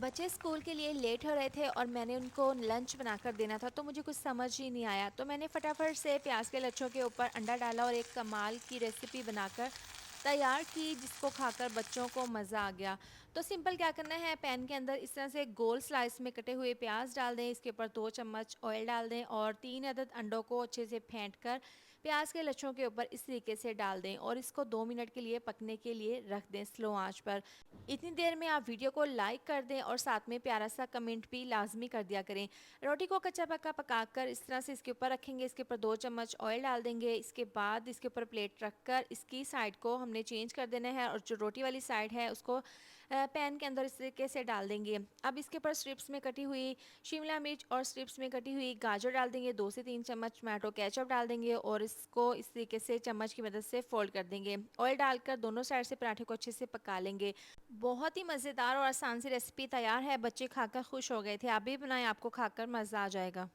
बच्चे स्कूल के लिए लेट हो रहे थे और मैंने उनको लंच बनाकर देना था, तो मुझे कुछ समझ ही नहीं आया। तो मैंने फटाफट से प्याज के लच्छों के ऊपर अंडा डाला और एक कमाल की रेसिपी बनाकर तैयार की, जिसको खाकर बच्चों को मज़ा आ गया। तो सिंपल क्या करना है, पैन के अंदर इस तरह से गोल स्लाइस में कटे हुए प्याज डाल दें, इसके ऊपर 2 चम्मच ऑयल डाल दें और 3 अदद अंडों को अच्छे से फेंट कर प्याज के लच्छों के ऊपर इस तरीके से डाल दें और इसको 2 मिनट के लिए पकने के लिए रख दें स्लो आंच पर। इतनी देर में आप वीडियो को लाइक कर दें और साथ में प्यारा सा कमेंट भी लाजमी कर दिया करें। रोटी को कच्चा पक्का पकाकर इस तरह से इसके ऊपर रखेंगे, इसके ऊपर 2 चम्मच ऑयल डाल देंगे। इसके बाद इसके ऊपर प्लेट रखकर इसकी साइड को हमने चेंज कर देना है और जो रोटी वाली साइड है उसको पैन के अंदर इस तरीके से डाल देंगे। अब इसके ऊपर स्ट्रिप्स में कटी हुई शिमला मिर्च और स्ट्रिप्स में कटी हुई गाजर डाल देंगे, 2 से 3 चम्मच टमाटो केचप डाल देंगे और इसको इस तरीके से चम्मच की मदद से फोल्ड कर देंगे। ऑयल डालकर दोनों साइड से पराठे को अच्छे से पका लेंगे। बहुत ही मज़ेदार और आसान सी रेसिपी तैयार है। बच्चे खाकर खुश हो गए थे। आप भी बनाएं, आपको खाकर मज़ा आ जाएगा।